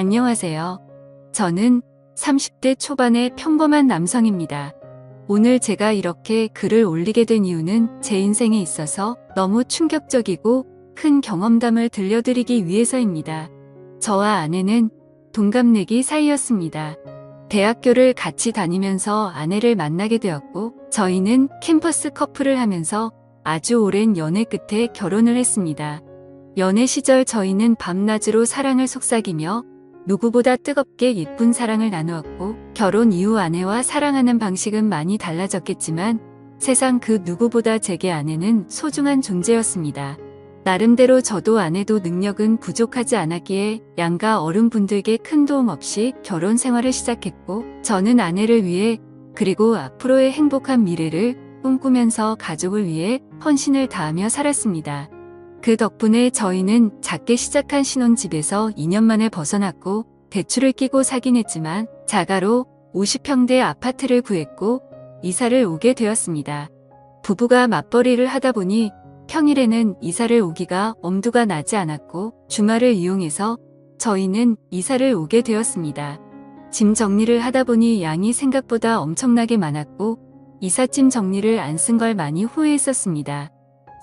안녕하세요. 저는 30대 초반의 평범한 남성입니다. 오늘 제가 이렇게 글을 올리게 된 이유는 제 인생에 있어서 너무 충격적이고 큰 경험담을 들려드리기 위해서입니다. 저와 아내는 동갑내기 사이였습니다. 대학교를 같이 다니면서 아내를 만나게 되었고, 저희는 캠퍼스 커플을 하면서 아주 오랜 연애 끝에 결혼을 했습니다. 연애 시절 저희는 밤낮으로 사랑을 속삭이며 누구보다 뜨겁게 예쁜 사랑을 나누었고, 결혼 이후 아내와 사랑하는 방식은 많이 달라졌겠지만 세상 그 누구보다 제게 아내는 소중한 존재였습니다. 나름대로 저도 아내도 능력은 부족하지 않았기에 양가 어른분들께 큰 도움 없이 결혼 생활을 시작했고, 저는 아내를 위해 그리고 앞으로의 행복한 미래를 꿈꾸면서 가족을 위해 헌신을 다하며 살았습니다. 그 덕분에 저희는 작게 시작한 신혼집에서 2년 만에 벗어났고, 대출을 끼고 사긴 했지만 자가로 50평대 아파트를 구했고 이사를 오게 되었습니다. 부부가 맞벌이를 하다 보니 평일에는 이사를 오기가 엄두가 나지 않았고, 주말을 이용해서 저희는 이사를 오게 되었습니다. 짐 정리를 하다 보니 양이 생각보다 엄청나게 많았고, 이삿짐 정리를 안 쓴 걸 많이 후회했었습니다.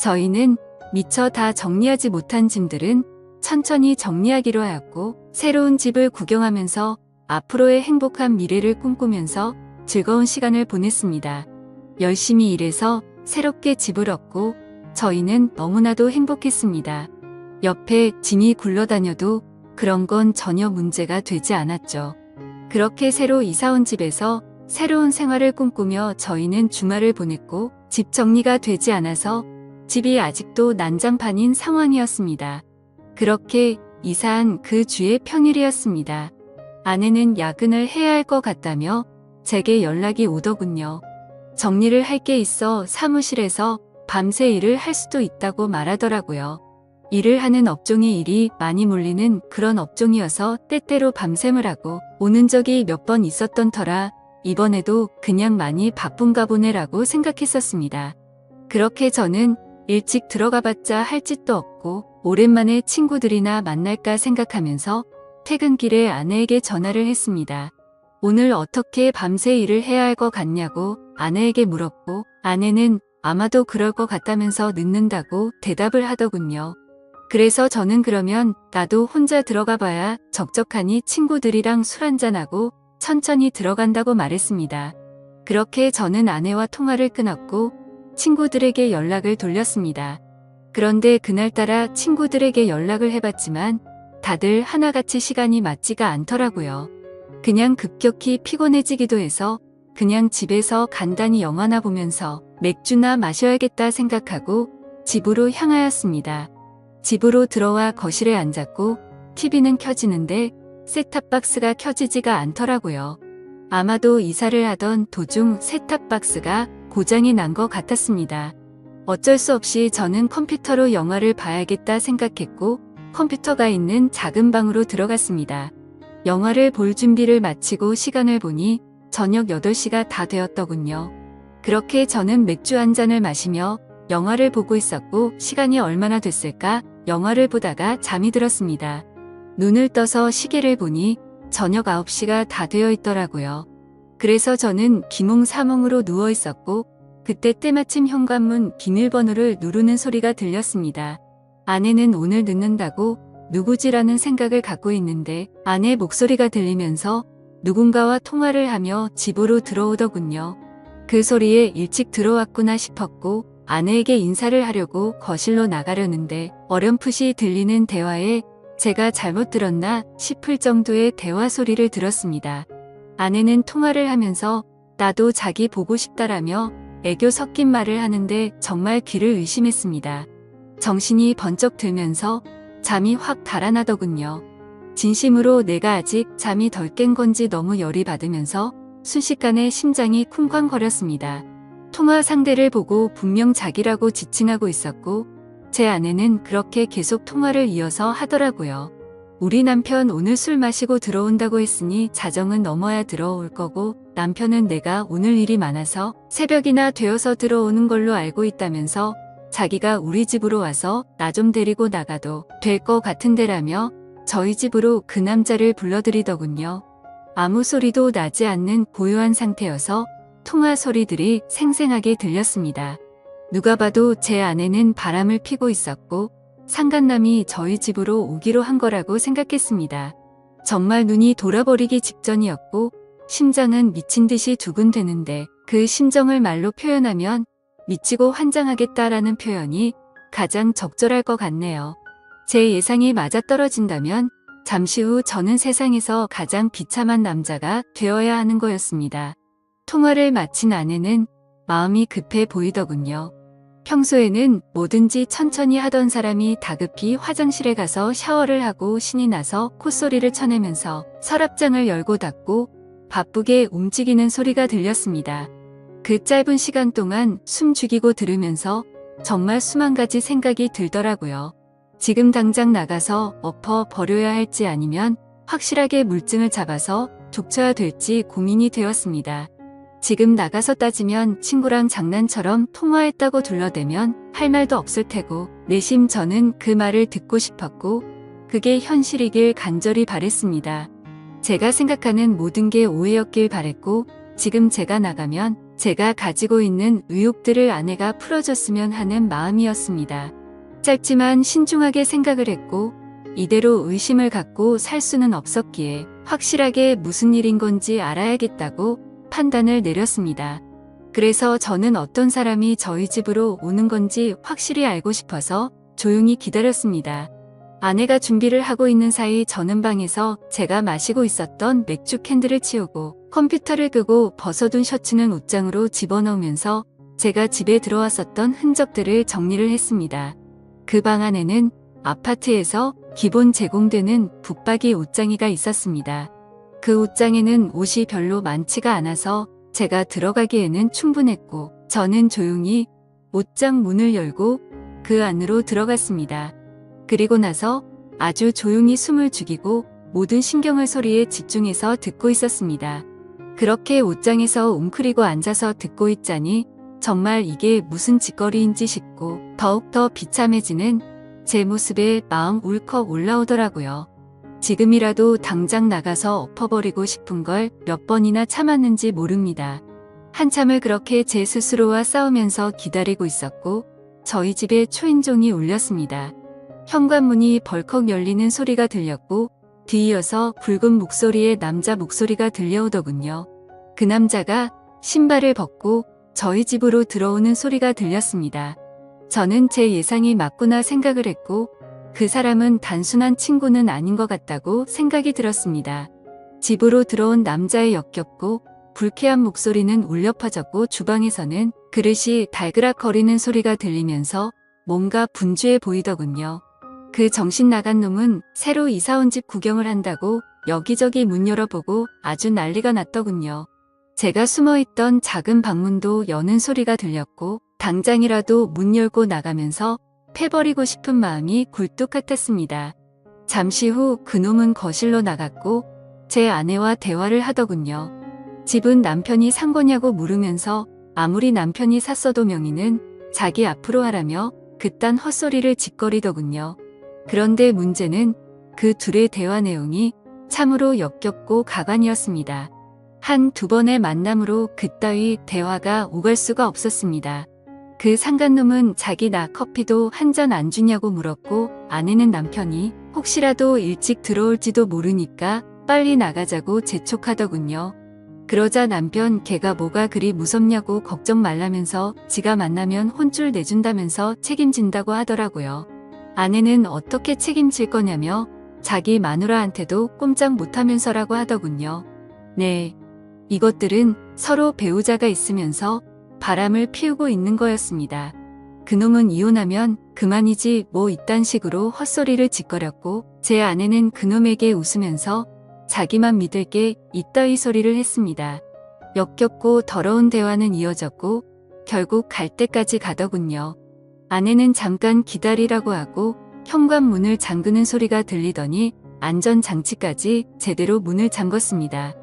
저희는 미처 다 정리하지 못한 짐들은 천천히 정리하기로 하였고, 새로운 집을 구경하면서 앞으로의 행복한 미래를 꿈꾸면서 즐거운 시간을 보냈습니다. 열심히 일해서 새롭게 집을 얻고 저희는 너무나도 행복했습니다. 옆에 짐이 굴러다녀도 그런 건 전혀 문제가 되지 않았죠. 그렇게 새로 이사 온 집에서 새로운 생활을 꿈꾸며 저희는 주말을 보냈고, 집 정리가 되지 않아서 집이 아직도 난장판인 상황이었습니다. 그렇게 이사한 그 주의 평일이었습니다. 아내는 야근을 해야 할 것 같다며 제게 연락이 오더군요. 정리를 할 게 있어 사무실에서 밤새 일을 할 수도 있다고 말하더라고요. 일을 하는 업종이 일이 많이 몰리는 그런 업종이어서 때때로 밤샘을 하고 오는 적이 몇 번 있었던 터라 이번에도 그냥 많이 바쁜가 보네라고 생각했었습니다. 그렇게 저는 일찍 들어가봤자 할 짓도 없고 오랜만에 친구들이나 만날까 생각하면서 퇴근길에 아내에게 전화를 했습니다. 오늘 어떻게 밤새 일을 해야 할 것 같냐고 아내에게 물었고, 아내는 아마도 그럴 것 같다면서 늦는다고 대답을 하더군요. 그래서 저는 그러면 나도 혼자 들어가 봐야 적적하니 친구들이랑 술 한잔하고 천천히 들어간다고 말했습니다. 그렇게 저는 아내와 통화를 끊었고 친구들에게 연락을 돌렸습니다. 그런데 그날따라 친구들에게 연락을 해봤지만 다들 하나같이 시간이 맞지가 않더라고요. 그냥 급격히 피곤해지기도 해서 그냥 집에서 간단히 영화나 보면서 맥주나 마셔야겠다 생각하고 집으로 향하였습니다. 집으로 들어와 거실에 앉았고 TV는 켜지는데 셋탑박스가 켜지지가 않더라고요. 아마도 이사를 하던 도중 셋탑박스가 고장이 난 것 같았습니다. 어쩔 수 없이 저는 컴퓨터로 영화를 봐야겠다 생각했고 컴퓨터가 있는 작은 방으로 들어갔습니다. 영화를 볼 준비를 마치고 시간을 보니 저녁 8시가 다 되었더군요. 그렇게 저는 맥주 한 잔을 마시며 영화를 보고 있었고, 시간이 얼마나 됐을까 영화를 보다가 잠이 들었습니다. 눈을 떠서 시계를 보니 저녁 9시가 다 되어 있더라고요. 그래서 저는 기몽사몽으로 누워 있었고, 그때 때마침 현관문 비밀번호를 누르는 소리가 들렸습니다. 아내는 오늘 늦는다고 누구지라는 생각을 갖고 있는데 아내 목소리가 들리면서 누군가와 통화를 하며 집으로 들어오더군요. 그 소리에 일찍 들어왔구나 싶었고 아내에게 인사를 하려고 거실로 나가려는데 어렴풋이 들리는 대화에 제가 잘못 들었나 싶을 정도의 대화 소리를 들었습니다. 아내는 통화를 하면서 나도 자기 보고 싶다라며 애교 섞인 말을 하는데 정말 귀를 의심했습니다. 정신이 번쩍 들면서 잠이 확 달아나더군요. 진심으로 내가 아직 잠이 덜 깬 건지 너무 열이 받으면서 순식간에 심장이 쿵쾅거렸습니다. 통화 상대를 보고 분명 자기라고 지칭하고 있었고 제 아내는 그렇게 계속 통화를 이어서 하더라고요. 우리 남편 오늘 술 마시고 들어온다고 했으니 자정은 넘어야 들어올 거고 남편은 내가 오늘 일이 많아서 새벽이나 되어서 들어오는 걸로 알고 있다면서 자기가 우리 집으로 와서 나 좀 데리고 나가도 될 것 같은데라며 저희 집으로 그 남자를 불러들이더군요. 아무 소리도 나지 않는 고요한 상태여서 통화 소리들이 생생하게 들렸습니다. 누가 봐도 제 아내는 바람을 피고 있었고 상간남이 저희 집으로 오기로 한 거라고 생각했습니다. 정말 눈이 돌아버리기 직전이었고 심장은 미친 듯이 두근대는데 그 심정을 말로 표현하면 미치고 환장하겠다라는 표현이 가장 적절할 것 같네요. 제 예상이 맞아떨어진다면 잠시 후 저는 세상에서 가장 비참한 남자가 되어야 하는 거였습니다. 통화를 마친 아내는 마음이 급해 보이더군요. 평소에는 뭐든지 천천히 하던 사람이 다급히 화장실에 가서 샤워를 하고 신이 나서 콧소리를 쳐내면서 서랍장을 열고 닫고 바쁘게 움직이는 소리가 들렸습니다. 그 짧은 시간 동안 숨 죽이고 들으면서 정말 수만 가지 생각이 들더라고요. 지금 당장 나가서 엎어 버려야 할지 아니면 확실하게 물증을 잡아서 툭쳐야 될지 고민이 되었습니다. 지금 나가서 따지면 친구랑 장난처럼 통화했다고 둘러대면 할 말도 없을 테고 내심 저는 그 말을 듣고 싶었고 그게 현실이길 간절히 바랬습니다. 제가 생각하는 모든 게 오해였길 바랬고 지금 제가 나가면 제가 가지고 있는 의혹들을 아내가 풀어줬으면 하는 마음이었습니다. 짧지만 신중하게 생각을 했고 이대로 의심을 갖고 살 수는 없었기에 확실하게 무슨 일인 건지 알아야겠다고 판단을 내렸습니다. 그래서 저는 어떤 사람이 저희 집으로 오는 건지 확실히 알고 싶어서 조용히 기다렸습니다. 아내가 준비를 하고 있는 사이 저는 방에서 제가 마시고 있었던 맥주 캔들을 치우고 컴퓨터를 끄고 벗어둔 셔츠는 옷장으로 집어넣으면서 제가 집에 들어왔었던 흔적들을 정리를 했습니다. 그 방 안에는 아파트에서 기본 제공되는 붙박이 옷장이가 있었습니다. 그 옷장에는 옷이 별로 많지가 않아서 제가 들어가기에는 충분했고 저는 조용히 옷장 문을 열고 그 안으로 들어갔습니다. 그리고 나서 아주 조용히 숨을 죽이고 모든 신경을 소리에 집중해서 듣고 있었습니다. 그렇게 옷장에서 웅크리고 앉아서 듣고 있자니 정말 이게 무슨 짓거리인지 싶고 더욱더 비참해지는 제 모습에 마음 울컥 올라오더라고요. 지금이라도 당장 나가서 엎어버리고 싶은 걸 몇 번이나 참았는지 모릅니다. 한참을 그렇게 제 스스로와 싸우면서 기다리고 있었고 저희 집에 초인종이 울렸습니다. 현관문이 벌컥 열리는 소리가 들렸고 뒤이어서 굵은 목소리의 남자 목소리가 들려오더군요. 그 남자가 신발을 벗고 저희 집으로 들어오는 소리가 들렸습니다. 저는 제 예상이 맞구나 생각을 했고 그 사람은 단순한 친구는 아닌 것 같다고 생각이 들었습니다. 집으로 들어온 남자의 역겹고 불쾌한 목소리는 울려 퍼졌고 주방에서는 그릇이 달그락거리는 소리가 들리면서 뭔가 분주해 보이더군요. 그 정신 나간 놈은 새로 이사온 집 구경을 한다고 여기저기 문 열어보고 아주 난리가 났더군요. 제가 숨어있던 작은 방문도 여는 소리가 들렸고 당장이라도 문 열고 나가면서 패버리고 싶은 마음이 굴뚝 같았습니다. 잠시 후 그놈은 거실로 나갔고 제 아내와 대화를 하더군요. 집은 남편이 산 거냐고 물으면서 아무리 남편이 샀어도 명의는 자기 앞으로 하라며 그딴 헛소리를 짓거리더군요. 그런데 문제는 그 둘의 대화 내용이 참으로 역겹고 가관이었습니다. 한두 번의 만남으로 그따위 대화가 오갈 수가 없었습니다. 그 상간놈은 자기 나 커피도 한 잔 안 주냐고 물었고 아내는 남편이 혹시라도 일찍 들어올지도 모르니까 빨리 나가자고 재촉하더군요. 그러자 남편 걔가 뭐가 그리 무섭냐고 걱정 말라면서 지가 만나면 혼쭐 내준다면서 책임진다고 하더라고요. 아내는 어떻게 책임질 거냐며 자기 마누라한테도 꼼짝 못하면서라고 하더군요. 네, 이것들은 서로 배우자가 있으면서 바람을 피우고 있는 거였습니다. 그놈은 이혼하면 그만이지 뭐 이딴 식으로 헛소리를 짓거렸고 제 아내는 그놈에게 웃으면서 자기만 믿을 게 이따위 소리를 했습니다. 역겹고 더러운 대화는 이어졌고 결국 갈 때까지 가더군요. 아내는 잠깐 기다리라고 하고 현관문을 잠그는 소리가 들리더니 안전장치까지 제대로 문을 잠궜습니다.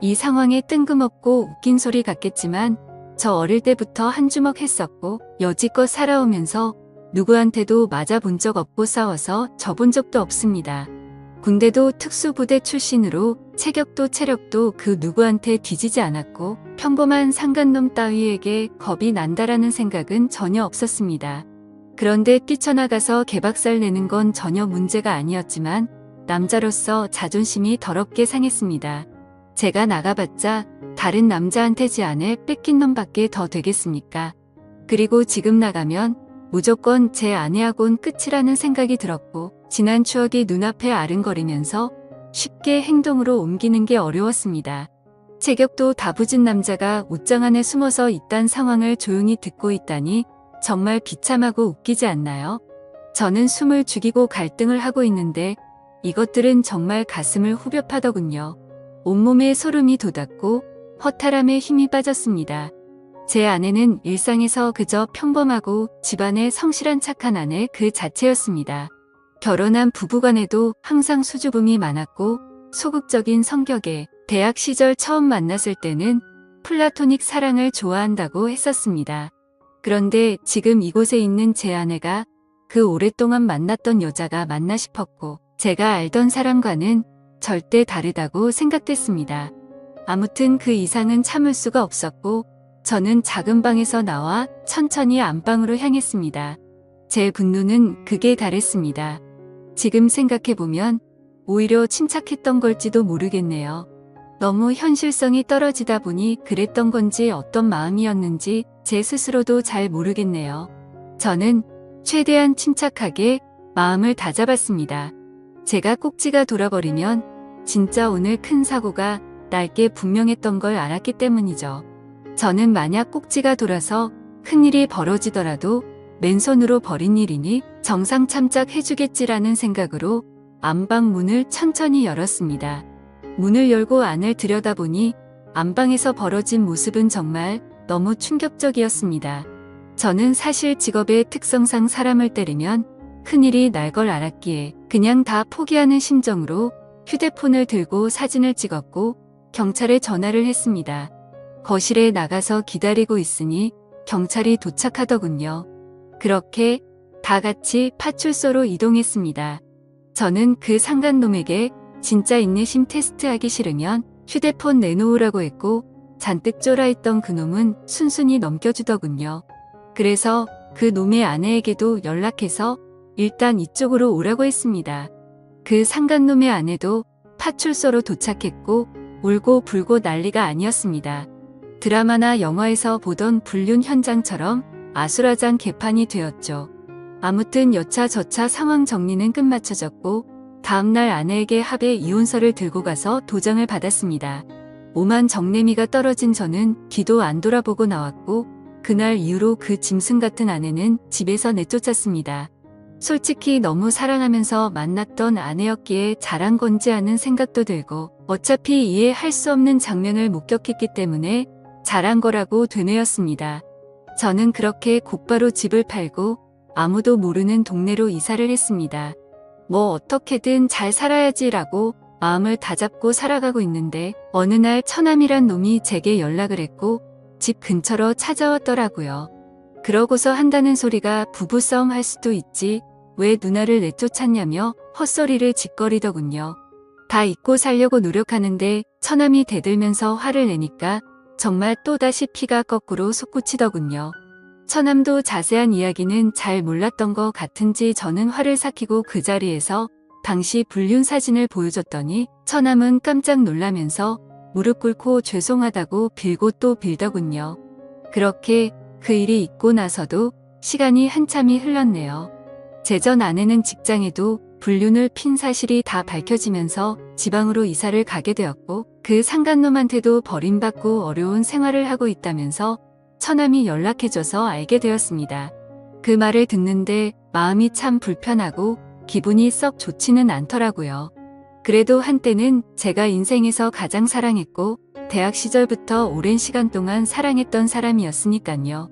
이 상황에 뜬금없고 웃긴 소리 같겠지만 저 어릴 때부터 한 주먹 했었고 여지껏 살아오면서 누구한테도 맞아본 적 없고 싸워서 져본 적도 없습니다. 군대도 특수부대 출신으로 체격도 체력도 그 누구한테 뒤지지 않았고 평범한 상간놈 따위에게 겁이 난다라는 생각은 전혀 없었습니다. 그런데 뛰쳐나가서 개박살 내는 건 전혀 문제가 아니었지만 남자로서 자존심이 더럽게 상했습니다. 제가 나가봤자 다른 남자한테 제 아내 뺏긴 놈밖에 더 되겠습니까? 그리고 지금 나가면 무조건 제 아내하고는 끝이라는 생각이 들었고 지난 추억이 눈앞에 아른거리면서 쉽게 행동으로 옮기는 게 어려웠습니다. 체격도 다부진 남자가 옷장 안에 숨어서 이딴 상황을 조용히 듣고 있다니 정말 비참하고 웃기지 않나요? 저는 숨을 죽이고 갈등을 하고 있는데 이것들은 정말 가슴을 후벼 파더군요. 온몸에 소름이 돋았고 허탈함에 힘이 빠졌습니다. 제 아내는 일상에서 그저 평범하고 집안에 성실한 착한 아내 그 자체였습니다. 결혼한 부부간에도 항상 수줍음이 많았고 소극적인 성격에 대학 시절 처음 만났을 때는 플라토닉 사랑을 좋아한다고 했었습니다. 그런데 지금 이곳에 있는 제 아내가 그 오랫동안 만났던 여자가 맞나 싶었고 제가 알던 사람과는 절대 다르다고 생각됐습니다. 아무튼 그 이상은 참을 수가 없었고 저는 작은 방에서 나와 천천히 안방으로 향했습니다. 제 분노는 극에 달했습니다. 지금 생각해보면 오히려 침착했던 걸지도 모르겠네요. 너무 현실성이 떨어지다 보니 그랬던 건지 어떤 마음이었는지 제 스스로도 잘 모르겠네요. 저는 최대한 침착하게 마음을 다잡았습니다. 제가 꼭지가 돌아버리면 진짜 오늘 큰 사고가 날 게 분명했던 걸 알았기 때문이죠. 저는 만약 꼭지가 돌아서 큰일이 벌어지더라도 맨손으로 벌인 일이니 정상 참작해주겠지라는 생각으로 안방 문을 천천히 열었습니다. 문을 열고 안을 들여다보니 안방에서 벌어진 모습은 정말 너무 충격적이었습니다. 저는 사실 직업의 특성상 사람을 때리면 큰일이 날 걸 알았기에 그냥 다 포기하는 심정으로 휴대폰을 들고 사진을 찍었고 경찰에 전화를 했습니다. 거실에 나가서 기다리고 있으니 경찰이 도착하더군요. 그렇게 다 같이 파출소로 이동했습니다. 저는 그 상간놈에게 진짜 인내심 테스트하기 싫으면 휴대폰 내놓으라고 했고 잔뜩 쫄아있던 그놈은 순순히 넘겨주더군요. 그래서 그 놈의 아내에게도 연락해서 일단 이쪽으로 오라고 했습니다. 그 상간놈의 아내도 파출소로 도착했고 울고 불고 난리가 아니었습니다. 드라마나 영화에서 보던 불륜 현장처럼 아수라장 개판이 되었죠. 아무튼 여차저차 상황 정리는 끝마쳐졌고 다음날 아내에게 합의 이혼서를 들고 가서 도장을 받았습니다. 오만 정내미가 떨어진 저는 뒤도 안 돌아보고 나왔고 그날 이후로 그 짐승 같은 아내는 집에서 내쫓았습니다. 솔직히 너무 사랑하면서 만났던 아내였기에 잘한 건지 하는 생각도 들고 어차피 이해할 수 없는 장면을 목격했기 때문에 잘한 거라고 되뇌었습니다. 저는 그렇게 곧바로 집을 팔고 아무도 모르는 동네로 이사를 했습니다. 뭐 어떻게든 잘 살아야지라고 마음을 다잡고 살아가고 있는데 어느 날 처남이란 놈이 제게 연락을 했고 집 근처로 찾아왔더라고요. 그러고서 한다는 소리가 부부싸움 할 수도 있지 왜 누나를 내쫓았냐며 헛소리를 짓거리더군요. 다 잊고 살려고 노력하는데 처남이 대들면서 화를 내니까 정말 또다시 피가 거꾸로 솟구치더군요. 처남도 자세한 이야기는 잘 몰랐던 것 같은지 저는 화를 삭히고 그 자리에서 당시 불륜 사진을 보여줬더니 처남은 깜짝 놀라면서 무릎 꿇고 죄송하다고 빌고 또 빌더군요. 그렇게 그 일이 있고 나서도 시간이 한참이 흘렀네요. 제 전 아내는 직장에도 불륜을 핀 사실이 다 밝혀지면서 지방으로 이사를 가게 되었고 그 상간놈한테도 버림받고 어려운 생활을 하고 있다면서 처남이 연락해줘서 알게 되었습니다. 그 말을 듣는데 마음이 참 불편하고 기분이 썩 좋지는 않더라고요. 그래도 한때는 제가 인생에서 가장 사랑했고 대학 시절부터 오랜 시간 동안 사랑했던 사람이었으니까요.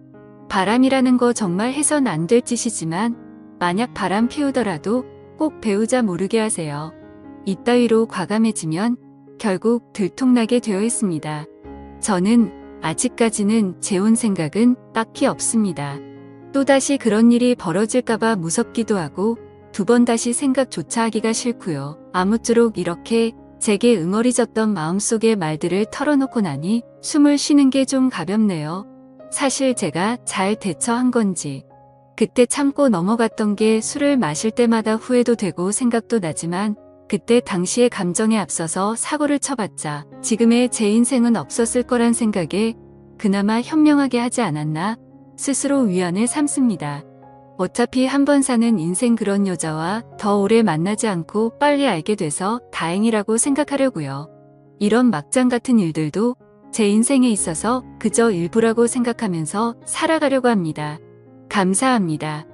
바람이라는 거 정말 해선 안 될 짓이지만 만약 바람 피우더라도 꼭 배우자 모르게 하세요. 이따위로 과감해지면 결국 들통나게 되어 있습니다. 저는 아직까지는 재혼 생각은 딱히 없습니다. 또다시 그런 일이 벌어질까봐 무섭기도 하고 두 번 다시 생각조차 하기가 싫고요. 아무쪼록 이렇게 제게 응어리졌던 마음속의 말들을 털어놓고 나니 숨을 쉬는 게 좀 가볍네요. 사실 제가 잘 대처한 건지, 그때 참고 넘어갔던 게 술을 마실 때마다 후회도 되고 생각도 나지만 그때 당시의 감정에 앞서서 사고를 쳐봤자 지금의 제 인생은 없었을 거란 생각에 그나마 현명하게 하지 않았나 스스로 위안을 삼습니다. 어차피 한 번 사는 인생 그런 여자와 더 오래 만나지 않고 빨리 알게 돼서 다행이라고 생각하려고요. 이런 막장 같은 일들도 제 인생에 있어서 그저 일부라고 생각하면서 살아가려고 합니다. 감사합니다.